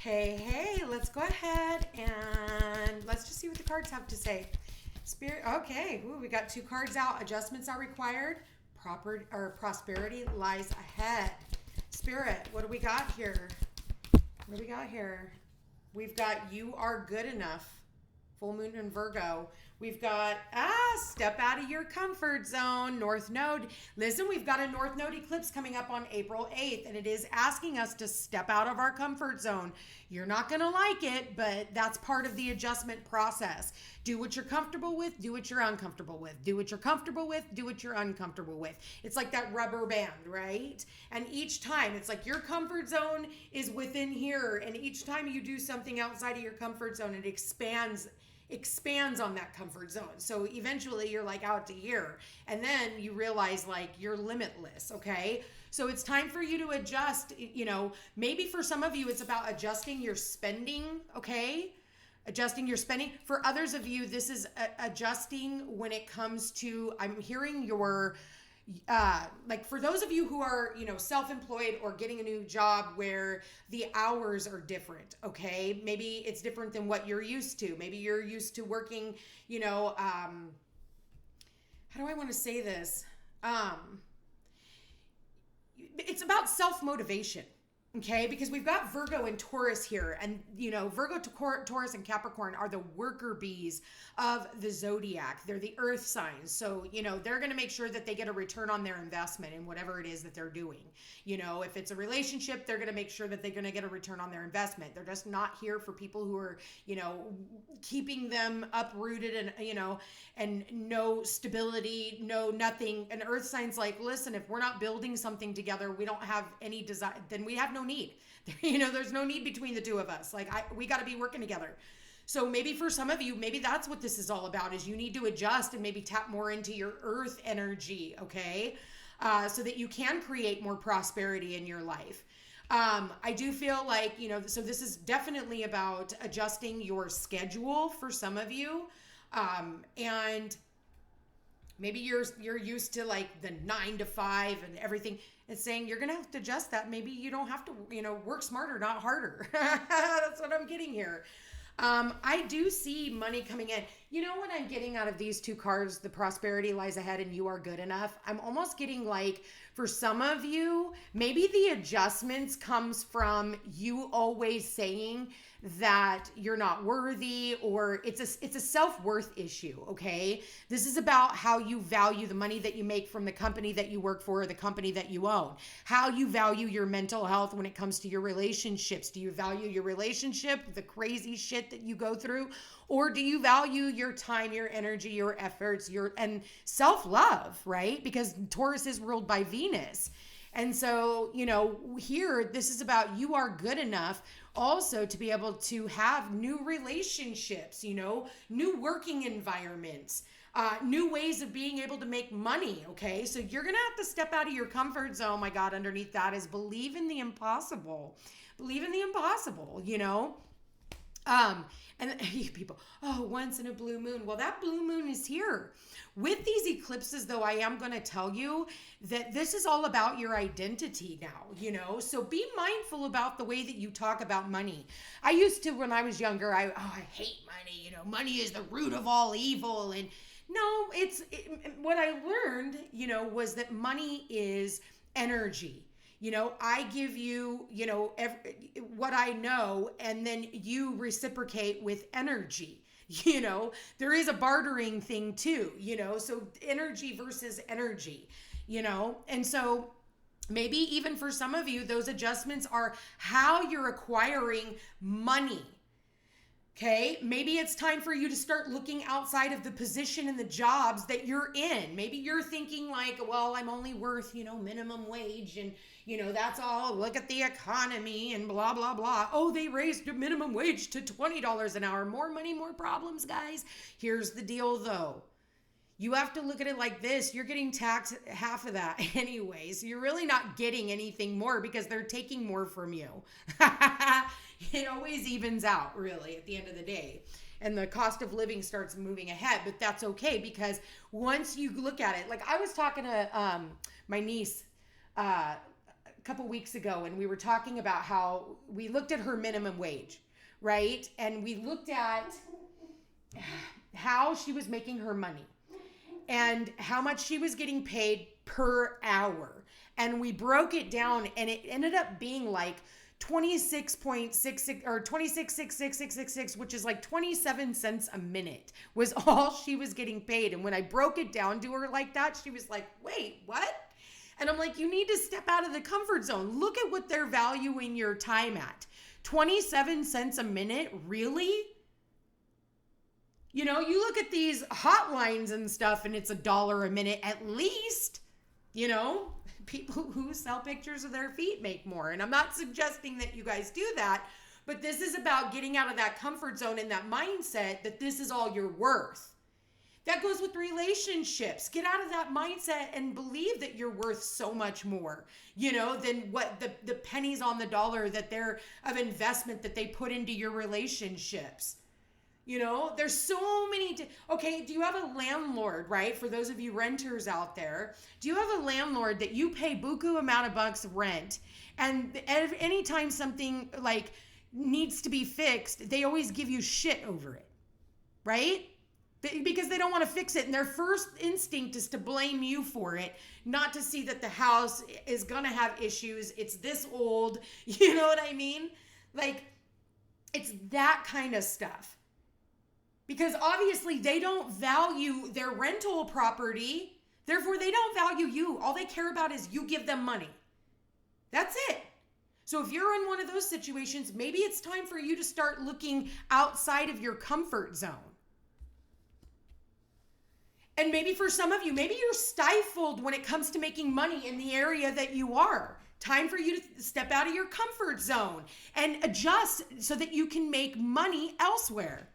Hey, let's go ahead and let's just see what the cards have to say. Spirit, okay. Ooh, we got two cards out. Adjustments are required. Prosperity lies ahead. Spirit, what do we got here? What do we got here? We've got you are good enough. Full moon in Virgo. We've got, step out of your comfort zone, North Node. Listen, we've got a North Node eclipse coming up on April 8th, and it is asking us to step out of our comfort zone. You're not going to like it, but that's part of the adjustment process. Do what you're comfortable with, do what you're uncomfortable with. Do what you're comfortable with, do what you're uncomfortable with. It's like that rubber band, right? And each time, it's like your comfort zone is within here, and each time you do something outside of your comfort zone, it expands on that comfort zone. So eventually you're like out to here, and then you realize like you're limitless. Okay. So it's time for you to adjust, maybe for some of you, it's about adjusting your spending. Okay. Adjusting your spending. For others of you, this is adjusting when it comes to, I'm hearing your, like for those of you who are, self-employed or getting a new job where the hours are different, okay? Maybe it's different than what you're used to. Maybe you're used to working, how do I want to say this? It's about self-motivation. Okay, because we've got Virgo and Taurus here, and Virgo, Taurus, and Capricorn are the worker bees of the zodiac. They're the earth signs. So, they're going to make sure that they get a return on their investment in whatever it is that they're doing. If it's a relationship, they're going to make sure that they're going to get a return on their investment. They're just not here for people who are, keeping them uprooted and no stability, no nothing. And earth signs like, listen, if we're not building something together, we don't have any desire, then we have no need. There's no need between the two of us. We got to be working together. So maybe for some of you, maybe that's what this is all about, is you need to adjust and maybe tap more into your earth energy. Okay. So that you can create more prosperity in your life. I do feel like, so this is definitely about adjusting your schedule for some of you. And maybe you're used to like the 9 to 5 and everything. It's saying you're going to have to adjust that. Maybe you don't have to, work smarter, not harder. That's what I'm getting here. I do see money coming in. What I'm getting out of these two cards, the prosperity lies ahead and you are good enough. I'm almost getting like, for some of you, maybe the adjustments comes from you always saying that you're not worthy, or it's a self-worth issue. Okay. This is about how you value the money that you make from the company that you work for, or the company that you own, how you value your mental health when it comes to your relationships. Do you value your relationship, the crazy shit that you go through? Or do you value your time, your energy, your efforts, and self-love, right? Because Taurus is ruled by Venus. And so, here, this is about you are good enough also to be able to have new relationships, new working environments, new ways of being able to make money. Okay. So you're going to have to step out of your comfort zone. My God, underneath that is believe in the impossible. Believe in the impossible, and people, once in a blue moon. Well, that blue moon is here. With these eclipses, though, I am going to tell you that this is all about your identity now, so be mindful about the way that you talk about money. I used to, when I was younger, I hate money, money is the root of all evil. And no, what I learned, was that money is energy. I give you, what I know, and then you reciprocate with energy. There is a bartering thing too, so energy versus energy, and so maybe even for some of you, those adjustments are how you're acquiring money. Okay, maybe it's time for you to start looking outside of the position and the jobs that you're in. Maybe you're thinking like, well, I'm only worth, minimum wage, and, that's all. Look at the economy and blah, blah, blah. Oh, they raised the minimum wage to $20 an hour. More money, more problems, guys. Here's the deal, though. You have to look at it like this. You're getting taxed half of that anyways. You're really not getting anything more because they're taking more from you. It always evens out, really, at the end of the day. And the cost of living starts moving ahead, but that's okay, because once you look at it, like I was talking to my niece couple weeks ago, and we were talking about how we looked at her minimum wage, right? And we looked at how she was making her money and how much she was getting paid per hour. And we broke it down, and it ended up being like 26.66 or 26.66666, which is like 27 cents a minute was all she was getting paid. And when I broke it down to her like that, she was like, wait, what? And I'm like, you need to step out of the comfort zone. Look at what they're valuing your time at. 27 cents a minute, really? You know, you look at these hotlines and stuff, and it's $1 a minute at least. You know, people who sell pictures of their feet make more. And I'm not suggesting that you guys do that, but this is about getting out of that comfort zone and that mindset that this is all you're worth. That goes with relationships. Get out of that mindset and believe that you're worth so much more, you know, than what the pennies on the dollar that they're of investment that they put into your relationships. You know, there's so many. Okay, do you have a landlord, right? For those of you renters out there, do you have a landlord that you pay buku amount of bucks rent, and anytime something like needs to be fixed, they always give you shit over it, right? Because they don't want to fix it, and their first instinct is to blame you for it, not to see that the house is gonna have issues. It's this old, you know what I mean? Like, it's that kind of stuff. Because obviously they don't value their rental property. Therefore, they don't value you. All they care about is you give them money. That's it. So if you're in one of those situations, maybe it's time for you to start looking outside of your comfort zone. And maybe for some of you, maybe you're stifled when it comes to making money in the area that you are. Time for you to step out of your comfort zone and adjust so that you can make money elsewhere.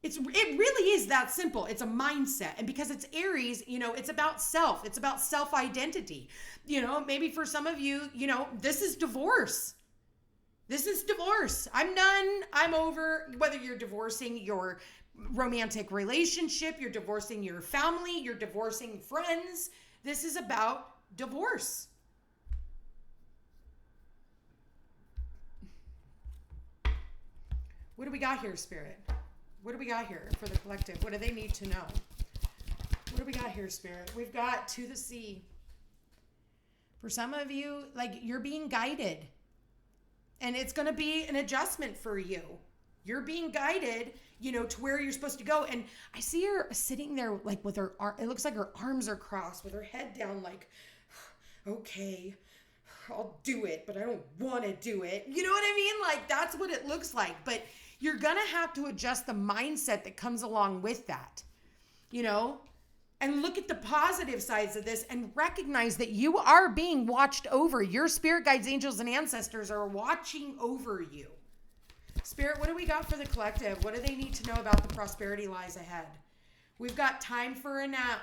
It really is that simple. It's a mindset. And because it's Aries, you know, it's about self. It's about self-identity. You know, maybe for some of you, you know, this is divorce. This is divorce. I'm done. I'm over. Whether you're divorcing your romantic relationship, you're divorcing your family, you're divorcing friends. This is about divorce. What do we got here, Spirit? What do we got here for the collective? What do they need to know? What do we got here, Spirit? We've got to the sea. For some of you, like, you're being guided. And it's going to be an adjustment for you. You're being guided, you know, to where you're supposed to go. And I see her sitting there, like, with her, it looks like her arms are crossed with her head down, like, okay, I'll do it, but I don't want to do it. You know what I mean? Like, that's what it looks like. But you're going to have to adjust the mindset that comes along with that, you know, and look at the positive sides of this and recognize that you are being watched over. Your spirit guides, angels, and ancestors are watching over you. Spirit, what do we got for the collective? What do they need to know about the prosperity lies ahead? We've got time for a nap.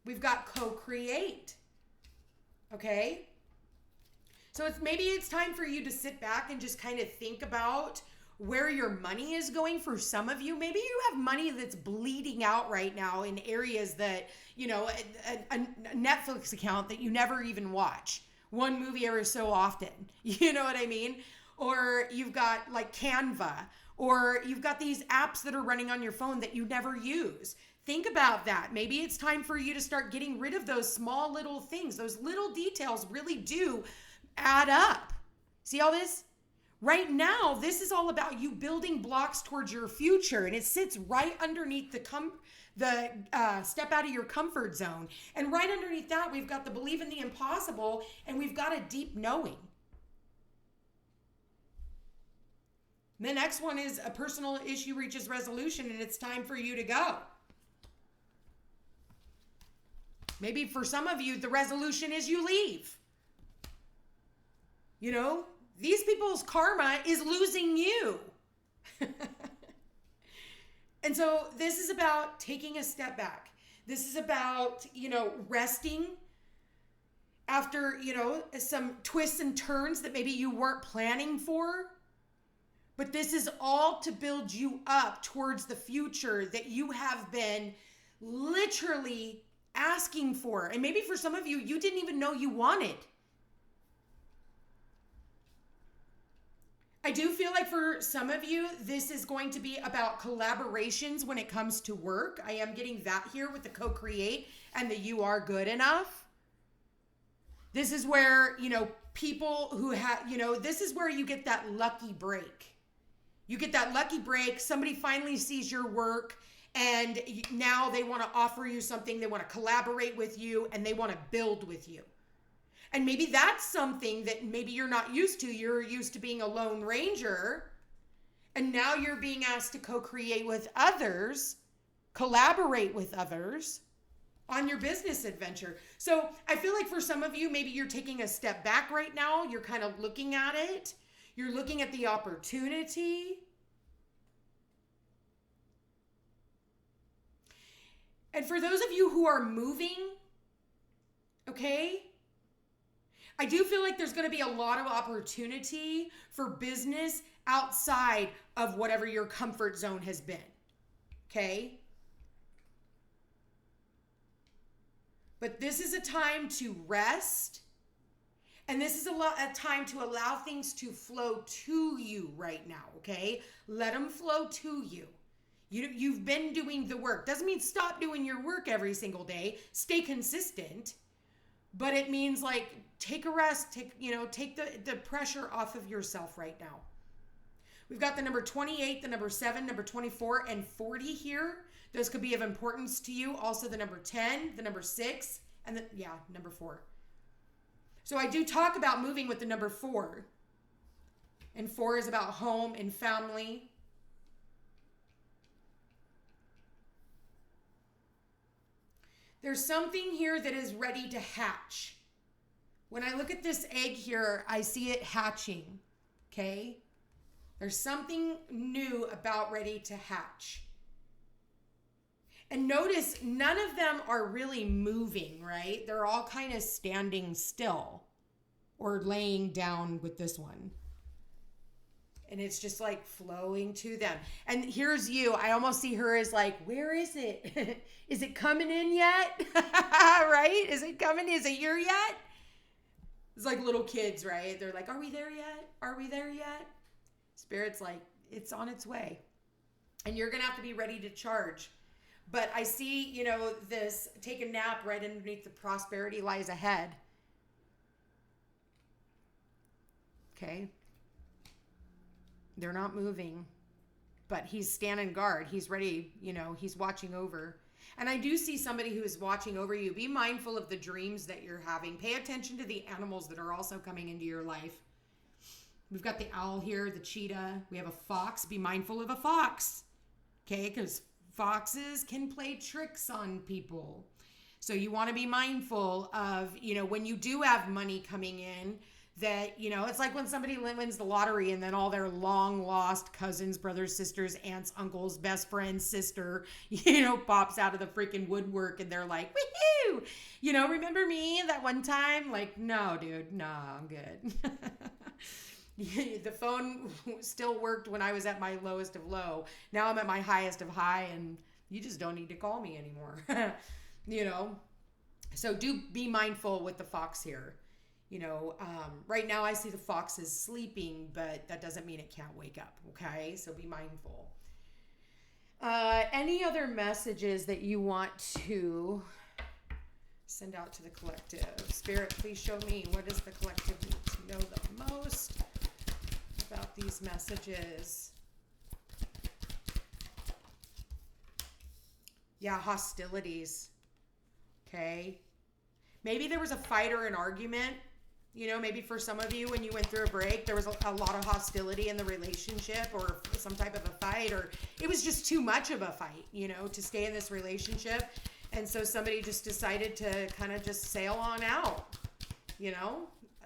We've got co-create. Okay? So maybe it's time for you to sit back and just kind of think about where your money is going. For some of you, maybe you have money that's bleeding out right now in areas that, you know, a Netflix account that you never even watch. One movie every so often. You know what I mean? Or you've got like Canva, or you've got these apps that are running on your phone that you never use. Think about that. Maybe it's time for you to start getting rid of those small little things. Those little details really do add up. See all this? Right now, this is all about you building blocks towards your future, and it sits right underneath the step out of your comfort zone. And right underneath that, we've got the believe in the impossible, and we've got a deep knowing. The next one is a personal issue reaches resolution, and it's time for you to go. Maybe for some of you, the resolution is you leave. You know? These people's karma is losing you. And so this is about taking a step back. This is about, you know, resting after, you know, some twists and turns that maybe you weren't planning for. But this is all to build you up towards the future that you have been literally asking for. And maybe for some of you, you didn't even know you wanted. I do feel like for some of you, this is going to be about collaborations when it comes to work. I am getting that here with the co-create and the you are good enough. This is where, people who have, this is where you get that lucky break. You get that lucky break. Somebody finally sees your work and now they want to offer you something. They want to collaborate with you and they want to build with you. And maybe that's something that maybe you're not used to. You're used to being a lone ranger. And now you're being asked to co-create with others, collaborate with others on your business adventure. So I feel like for some of you, maybe you're taking a step back right now. You're kind of looking at it. You're looking at the opportunity. And for those of you who are moving, okay, I do feel like there's going to be a lot of opportunity for business outside of whatever your comfort zone has been. Okay? But this is a time to rest. And this is a time to allow things to flow to you right now. Okay? Let them flow to you. You've been doing the work. Doesn't mean stop doing your work every single day. Stay consistent. But it means like take a rest, take the pressure off of yourself right now. We've got the number 28, the number 7, number 24, and 40 here. Those could be of importance to you. Also the number 10, the number 6, and number 4. So I do talk about moving with the number 4. And 4 is about home and family. There's something here that is ready to hatch. When I look at this egg here, I see it hatching, okay? There's something new about ready to hatch. And notice none of them are really moving, right? They're all kind of standing still or laying down with this one. And it's just like flowing to them. And here's you. I almost see her as like, where is it? Is it coming in yet? Right? Is it coming? Is it here yet? It's like little kids, right? They're like, are we there yet? Are we there yet? Spirit's like, it's on its way. And you're going to have to be ready to charge. But I see, this take a nap right underneath the prosperity lies ahead. Okay. They're not moving, but he's standing guard. He's ready, he's watching over. And I do see somebody who is watching over you. Be mindful of the dreams that you're having. Pay attention to the animals that are also coming into your life. We've got the owl here, the cheetah. We have a fox. Be mindful of a fox, okay? Because foxes can play tricks on people. So you want to be mindful of, when you do have money coming in, that, it's like when somebody wins the lottery and then all their long lost cousins, brothers, sisters, aunts, uncles, best friend, sister, pops out of the freaking woodwork and they're like, woohoo! Remember me that one time? Like, no, dude, no, I'm good. The phone still worked when I was at my lowest of low. Now I'm at my highest of high and you just don't need to call me anymore. So do be mindful with the fox here. Right now I see the fox is sleeping, but that doesn't mean it can't wake up. Okay. So be mindful. Any other messages that you want to send out to the collective? Spirit, please show me, what does the collective need to know the most about these messages? Yeah. Hostilities. Okay. Maybe there was a fight or an argument. Maybe for some of you, when you went through a break, there was a lot of hostility in the relationship or some type of a fight, or it was just too much of a fight, to stay in this relationship. And so somebody just decided to kind of just sail on out,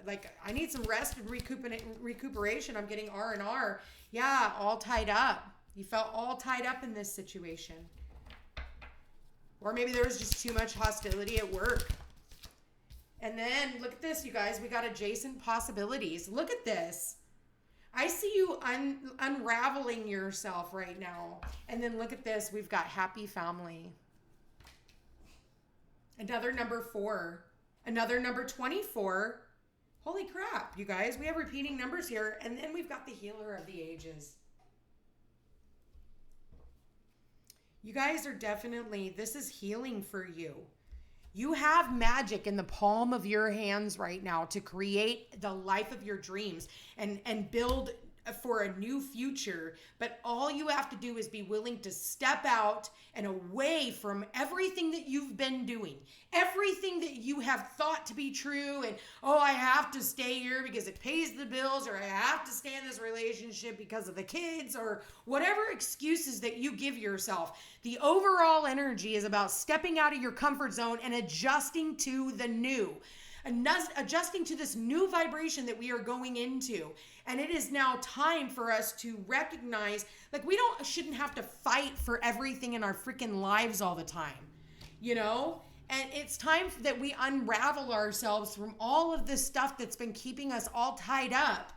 like I need some rest and recuperation. I'm getting R&R. Yeah. All tied up. You felt all tied up in this situation. Or maybe there was just too much hostility at work. And then look at this, you guys. We got adjacent possibilities. Look at this. I see you unraveling yourself right now. And then look at this. We've got happy family. Another number 4. Another number 24. Holy crap, you guys. We have repeating numbers here. And then we've got the healer of the ages. You guys are definitely, this is healing for you. You have magic in the palm of your hands right now to create the life of your dreams and build for a new future. But all you have to do is be willing to step out and away from everything that you've been doing, everything that you have thought to be true. And, oh, I have to stay here because it pays the bills, or I have to stay in this relationship because of the kids, or whatever excuses that you give yourself. The overall energy is about stepping out of your comfort zone and adjusting to the new. Adjusting to this new vibration that we are going into. And it is now time for us to recognize, like, we shouldn't have to fight for everything in our freaking lives all the time, you know? And it's time that we unravel ourselves from all of this stuff that's been keeping us all tied up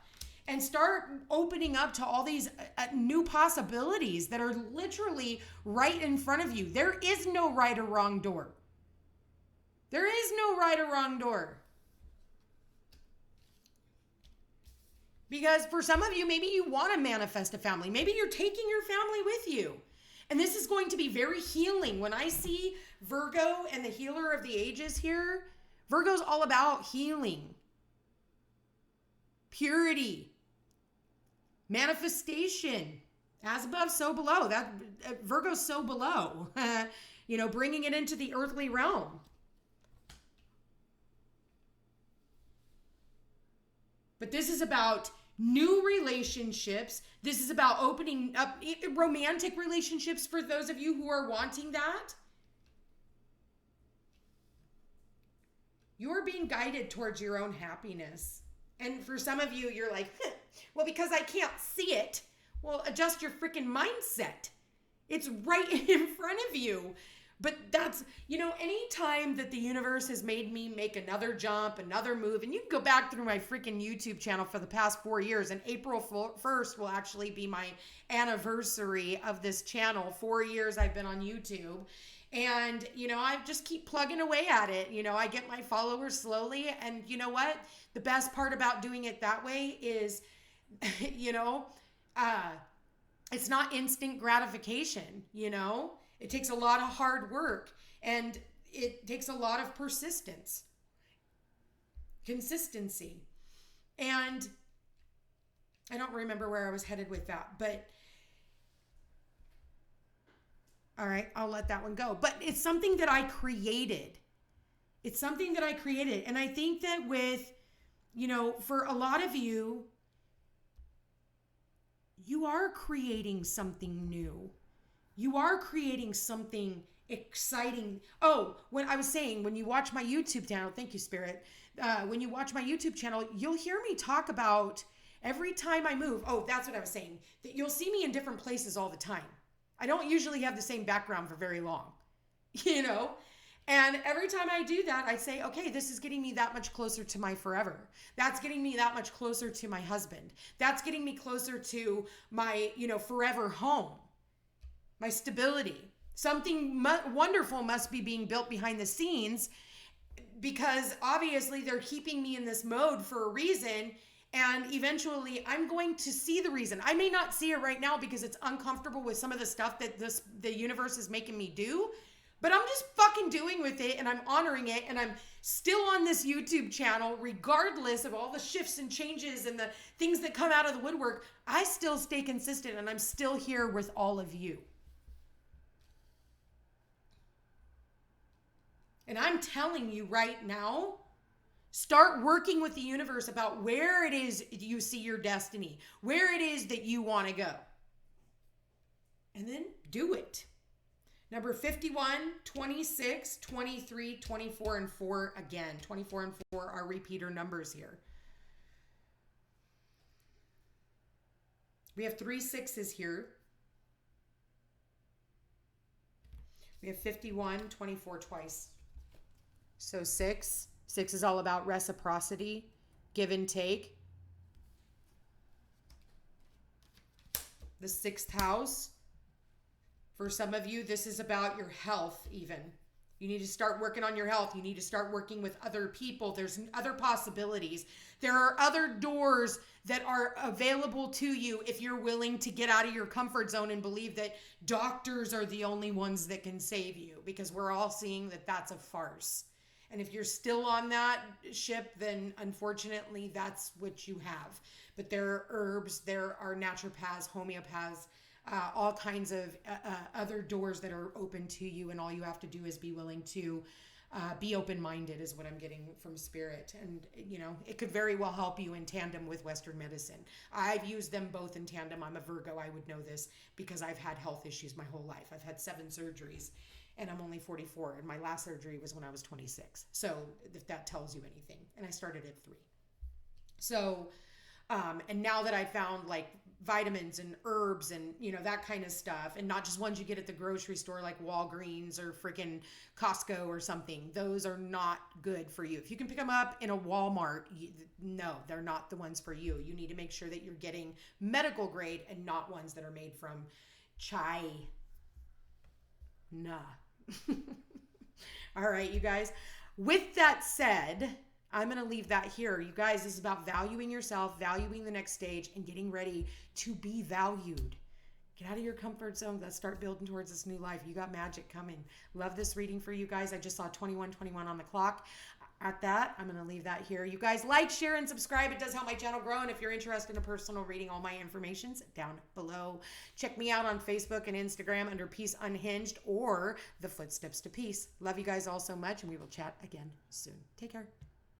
and start opening up to all these new possibilities that are literally right in front of you. There is no right or wrong door. There is no right or wrong door. Because for some of you, maybe you want to manifest a family. Maybe you're taking your family with you. And this is going to be very healing. When I see Virgo and the healer of the ages here, Virgo's all about healing, purity, manifestation. As above, so below. That Virgo's so below. Bringing it into the earthly realm. But this is about new relationships. This is about opening up romantic relationships for those of you who are wanting that. You're being guided towards your own happiness. And for some of you, you're like, well, because I can't see it. Well, adjust your freaking mindset. It's right in front of you. But that's, any time that the universe has made me make another jump, another move, and you can go back through my freaking YouTube channel for the past 4 years, and April 1st will actually be my anniversary of this channel. 4 years I've been on YouTube. And, I just keep plugging away at it. I get my followers slowly. And you know what? The best part about doing it that way is, it's not instant gratification, It takes a lot of hard work, and it takes a lot of persistence, consistency. And I don't remember where I was headed with that, but all right, I'll let that one go. But it's something that I created. It's something that I created. And I think that with, for a lot of you, you are creating something new. You are creating something exciting. Oh, when you watch my YouTube channel, thank you, Spirit. When you watch my YouTube channel, you'll hear me talk about every time I move. Oh, that's what I was saying. That you'll see me in different places all the time. I don't usually have the same background for very long, And every time I do that, I say, okay, this is getting me that much closer to my forever. That's getting me that much closer to my husband. That's getting me closer to my, forever home. My stability. Something wonderful must be being built behind the scenes, because obviously they're keeping me in this mode for a reason, and eventually I'm going to see the reason. I may not see it right now because it's uncomfortable with some of the stuff that the universe is making me do, but I'm just fucking doing with it, and I'm honoring it, and I'm still on this YouTube channel regardless of all the shifts and changes and the things that come out of the woodwork. I still stay consistent, and I'm still here with all of you. And I'm telling you right now, start working with the universe about where it is you see your destiny, where it is that you want to go. And then do it. Number 51, 26, 23, 24, and 4 again. 24 and 4 are repeater numbers here. We have 3 6s here. We have 51, 24 twice. So 6 is all about reciprocity, give and take. The 6th house. For some of you, this is about your health even. You need to start working on your health. You need to start working with other people. There's other possibilities. There are other doors that are available to you if you're willing to get out of your comfort zone and believe that doctors are the only ones that can save you, because we're all seeing that that's a farce. And if you're still on that ship, then unfortunately that's what you have. But there are herbs, there are naturopaths, homeopaths, all kinds of other doors that are open to you, and all you have to do is be willing to be open-minded, is what I'm getting from spirit. And you know, it could very well help you in tandem with Western medicine. I've used them both in tandem. I'm a Virgo. I would know this because I've had health issues my whole life. I've had 7 surgeries and I'm only 44, and my last surgery was when I was 26. So if that tells you anything. And I started at 3. So and now that I found like vitamins and herbs and, you know, that kind of stuff, and not just ones you get at the grocery store like Walgreens or freaking Costco or something, those are not good for you. If you can pick them up in a Walmart, no, they're not the ones for you. You need to make sure that you're getting medical grade and not ones that are made from China. All right, you guys. With that said, I'm going to leave that here. You guys, this is about valuing yourself, valuing the next stage, and getting ready to be valued. Get out of your comfort zone. Let's start building towards this new life. You got magic coming. Love this reading for you guys. I just saw 21:21 on the clock. At that, I'm going to leave that here. You guys like, share, and subscribe. It does help my channel grow. And if you're interested in a personal reading, all my information's down below. Check me out on Facebook and Instagram under Peace Unhinged or The Footsteps to Peace. Love you guys all so much, and we will chat again soon. Take care.